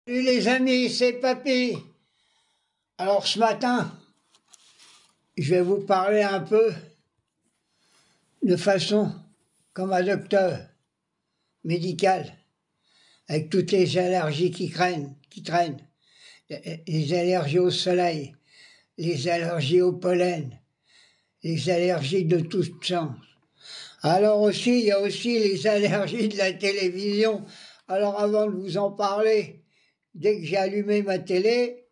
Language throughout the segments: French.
Salut les amis, c'est Papy. Alors ce matin, je vais vous parler un peu de façon comme un docteur médical, avec toutes les allergies qui traînent, les allergies au soleil, les allergies au pollen, les allergies de tous sens. Alors aussi, il y a aussi les allergies de la télévision. Alors avant de vous en parler, dès que j'ai allumé ma télé,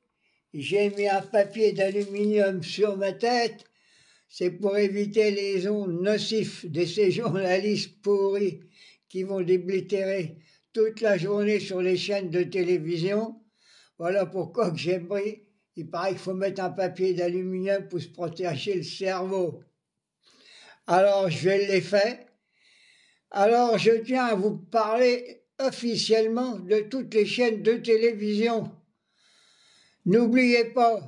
j'ai mis un papier d'aluminium sur ma tête. C'est pour éviter les ondes nocives de ces journalistes pourris qui vont déblatérer toute la journée sur les chaînes de télévision. Voilà pourquoi que j'ai pris. Il paraît qu'il faut mettre un papier d'aluminium pour se protéger le cerveau. Alors je l'ai fait. Alors je tiens à vous parler officiellement de toutes les chaînes de télévision. N'oubliez pas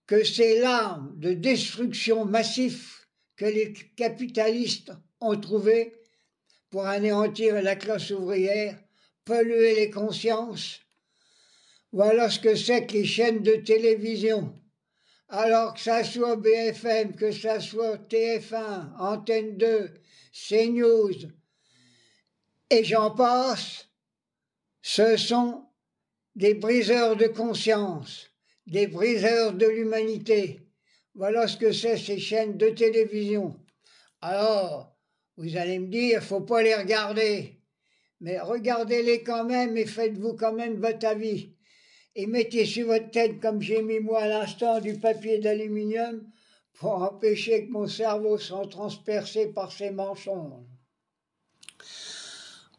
que c'est l'arme de destruction massive que les capitalistes ont trouvée pour anéantir la classe ouvrière, polluer les consciences. Voilà ce que c'est que les chaînes de télévision. Alors que ça soit BFM, que ça soit TF1, Antenne 2, CNews, et j'en passe, ce sont des briseurs de conscience, des briseurs de l'humanité. Voilà ce que c'est ces chaînes de télévision. Alors, vous allez me dire, faut pas les regarder. Mais regardez-les quand même et faites-vous quand même votre avis. Et mettez sur votre tête, comme j'ai mis moi à l'instant, du papier d'aluminium pour empêcher que mon cerveau soit transpercé par ces mensonges.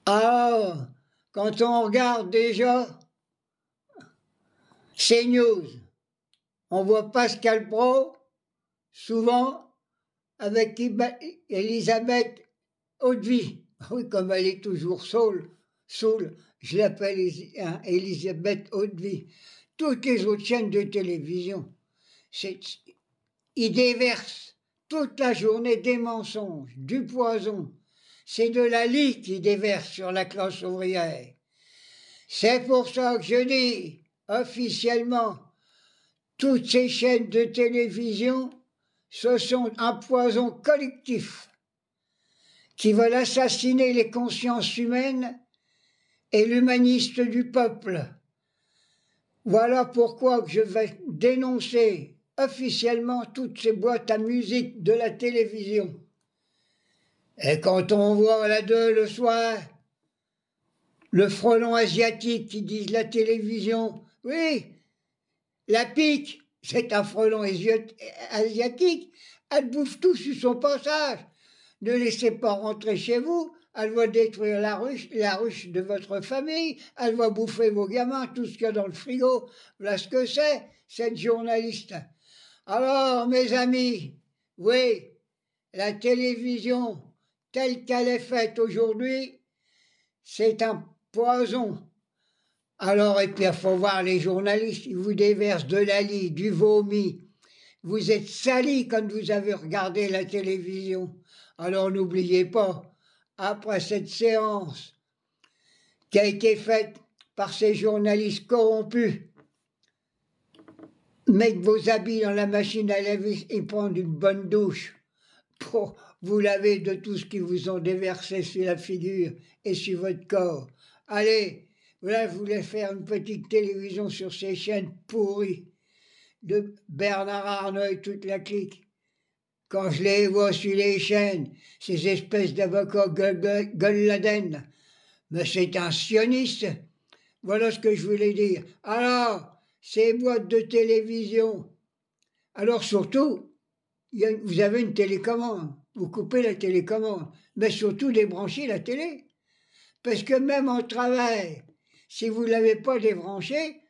Alors, quand on regarde déjà CNews, on voit Pascal Praud, souvent avec Elisabeth Hauteville. Oui, comme elle est toujours saoule, je l'appelle Elisabeth Hauteville. Toutes les autres chaînes de télévision, ils déversent toute la journée des mensonges, du poison. C'est de la lie qu'ils déversent sur la classe ouvrière. C'est pour ça que je dis officiellement, toutes ces chaînes de télévision, ce sont un poison collectif qui veulent assassiner les consciences humaines et l'humaniste du peuple. Voilà pourquoi je vais dénoncer officiellement toutes ces boîtes à musique de la télévision. Et quand on voit à la 2 le soir, le frelon asiatique qui dit la télévision, oui, la pique, c'est un frelon asiatique, elle bouffe tout sur son passage. Ne laissez pas rentrer chez vous, elle va détruire la ruche de votre famille, elle va bouffer vos gamins, tout ce qu'il y a dans le frigo. Voilà ce que c'est, cette journaliste. Alors, mes amis, oui, la télévision telle qu'elle est faite aujourd'hui, c'est un poison. Alors, et puis, il faut voir les journalistes, ils vous déversent de la lie, du vomi. Vous êtes salis quand vous avez regardé la télévision. Alors, n'oubliez pas, après cette séance qui a été faite par ces journalistes corrompus, mettre vos habits dans la machine à laver et prendre une bonne douche pour vous laver de tout ce qu'ils vous ont déversé sur la figure et sur votre corps. Allez, là, je voulais faire une petite télévision sur ces chaînes pourries de Bernard Arnault et toute la clique. Quand je les vois sur les chaînes, ces espèces d'avocats gueule-laden, mais c'est un sioniste. Voilà ce que je voulais dire. Alors, ces boîtes de télévision, alors surtout, vous avez une télécommande, vous coupez la télécommande, mais surtout débranchez la télé. Parce que même en travail, si vous ne l'avez pas débranchée,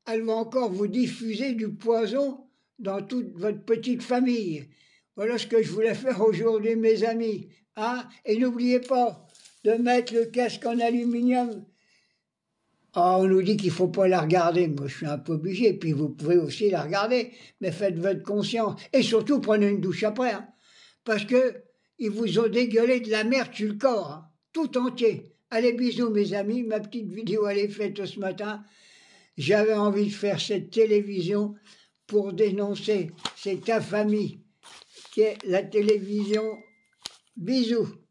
elle va encore vous diffuser du poison dans toute votre petite famille. Voilà ce que je voulais faire aujourd'hui, mes amis. Hein? Et n'oubliez pas de mettre le casque en aluminium. Ah, on nous dit qu'il ne faut pas la regarder. Moi, je suis un peu obligé. Puis vous pouvez aussi la regarder, mais faites votre conscience. Et surtout, prenez une douche après. Hein? Parce que ils vous ont dégueulé de la merde sur le corps, hein? Tout entier. Allez, bisous, mes amis. Ma petite vidéo, elle est faite ce matin. j'avais envie de faire cette télévision pour dénoncer cette infamie qui est la télévision. Bisous.